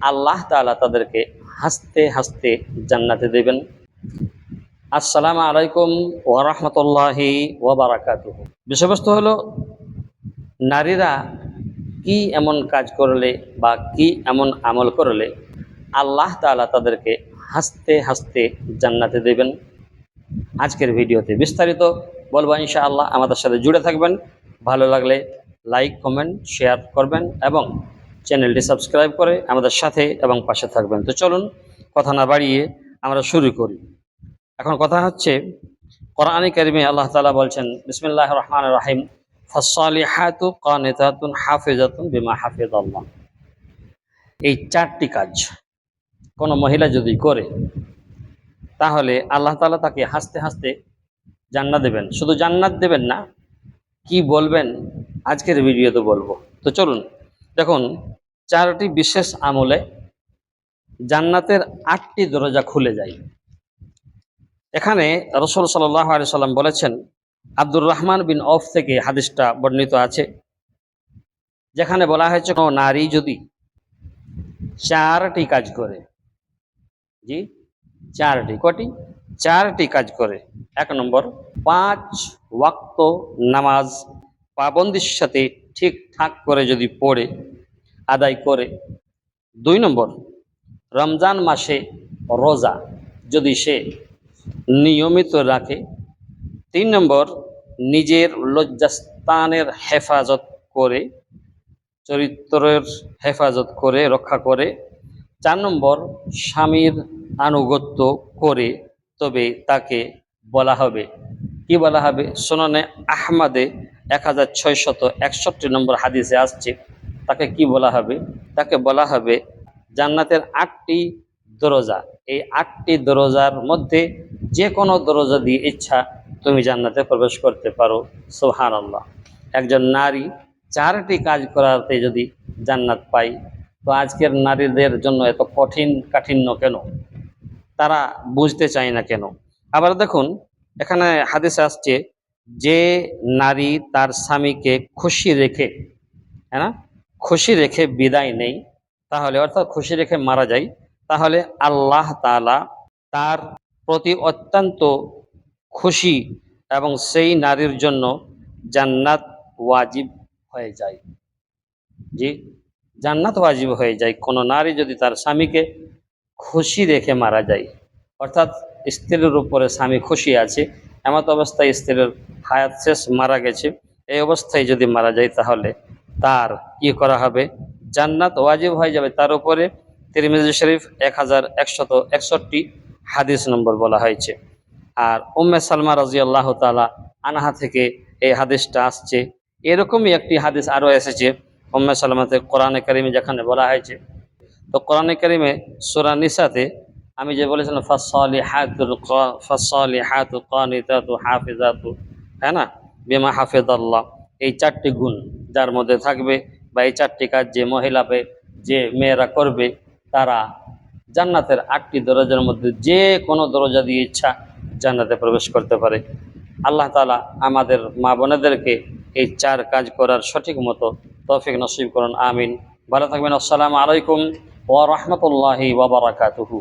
আল্লাহ তাআলা তাদেরকে হাসতে হাসতে জান্নাতে দেবেন। আসসালামু আলাইকুম ওয়া রাহমাতুল্লাহি ওয়া বারাকাতুহু। বিষয়বস্তু হলো, নারীরা কি এমন কাজ করলে বা কি এমন আমল করলে আল্লাহ তাআলা তাদেরকে হাসতে হাসতে জান্নাতে দেবেন। আজকের ভিডিওতে বিস্তারিত বলবো ইনশাআল্লাহ। আমাদের সাথে জুড়ে থাকবেন। ভালো লাগলে লাইক, কমেন্ট, শেয়ার করবেন এবং চ্যানেলটি সাবস্ক্রাইব করে আমাদের সাথে এবং পাশে থাকবেন। তো চলুন কথা না বাড়িয়ে আমরা শুরু করি। এখন কথা হচ্ছে, কোরআনে কারিমে আল্লাহ তাআলা বলছেন, বিসমিল্লাহির রহমানির রহিম, ফাসসালিহাতু কানিতাতুন হাফিজাতুন বিমা হাফিজাল্লাহ। এই চারটি কাজ কোনো মহিলা যদি করে তাহলে আল্লাহ তাআলা তাকে হাসতে হাসতে জান্নাত দেবেন। শুধু জান্নাত দেবেন না, কি বলবেন আজকের ভিডিওতে বলবো। তো চলুন দেখুন, চারটি বিশেষ আমলে জান্নাতের 8টি দরজা খুলে যায়। এখানে রাসূল সাল্লাল্লাহু আলাইহি সাল্লাম বলেছেন, আব্দুর রহমান বিন আউফ থেকে হাদিসটা বর্ণিত আছে, যেখানে বলা হয়েছে কোনো নারী যদি 4টি কাজ করে, জি 4টি, কটি? 4টি কাজ করে। 1 নম্বর, 5 ওয়াক্ত নামাজ পাবন্দির সাথে ঠিকঠাক করে যদি পড়ে আদায় করে। 2 নম্বর, রমজান মাসে রোজা যদি সে নিয়মিত রাখে। 3 নম্বর, নিজের লজ্জাস্থানের হেফাজত করে, চরিত্রের হেফাজত করে, রক্ষা করে। 4 নম্বর, স্বামীর আনুগত্য করে, তবে তাকে বলা হবে, কি বলা হবে? সুনানে আহমদে 1661 নম্বর হাদিসে আসছে, তাকে কি বলা হবে? তাকে বলা হবে জান্নাতের 8টি দরজা। এই 8টি দরজার মধ্যে যে কোনো দরজা দিয়ে ইচ্ছা তুমি জান্নাতে প্রবেশ করতে পারো। সুবহানাল্লাহ। একজন নারী 4টি কাজ করাতে যদি জান্নাত পায়, তো আজকের নারীদের জন্য এত কাঠিন্য কেন? তারা বুঝতে চায় না কেন? আবার দেখুন, এখানে হাদিসে আসছে, যে নারী তার স্বামীকে খুশি রেখে, হ্যাঁ না, খুশি রেখে বিদায় নেই, তাহলে অর্থাৎ খুশি রেখে মারা যায়, তাহলে আল্লাহ তাআলা তার প্রতি অত্যন্ত খুশি এবং সেই নারীর জন্য জান্নাত ওয়াজিব হয়ে যায়। জি, জান্নাত ওয়াজিব হয়ে যায় কোনো নারী যদি তার স্বামীকে খুশি রেখে মারা যায়। অর্থাৎ স্ত্রীর উপরে স্বামী খুশি আছে, এমত অবস্থায় স্ত্রীর হায়াত শেষ, মারা গেছে, এই অবস্থায় যদি মারা যায় তাহলে তার কি করা হবে? জান্নাত ওয়াজিব হয়ে যাবে তার উপরে। তিরমিজি শরীফ 1161 হাদিস নম্বর বলা হয়েছে। আর উম্মে সালমা রাদিয়াল্লাহু তাআলা আনহা থেকে এই হাদিসটা আসছে। এরকমই একটি হাদিস আরও এসেছে উম্মে সালমাতে, কোরআনে কারিমে যেখানে বলা হয়েছে। তো কোরআনে কারিমে সূরা নিসাতে আমি যে বলেছিলাম, ফাসসালিহাতু কানিতাতু হাফিজাতু, হ্যাঁ না, বিমা হাফিজাল্লাহ, এই 4টি গুণ যার মধ্যে থাকবে বা এই 4টি কাজ যে যে মেয়েরা করবে, তারা জান্নাতের 8টি দরজার মধ্যে যে কোনো দরজা দিয়ে ইচ্ছা জান্নাতে প্রবেশ করতে পারে। আল্লাহ তাআলা আমাদের মা বোনেদেরকে এই 4 কাজ করার সঠিক মতো তৌফিক নসিব করুন। আমিন। ভালো থাকবেন। আসসালামু আলাইকুম ওয়া রাহমাতুল্লাহি ওয়া বারাকাতুহু।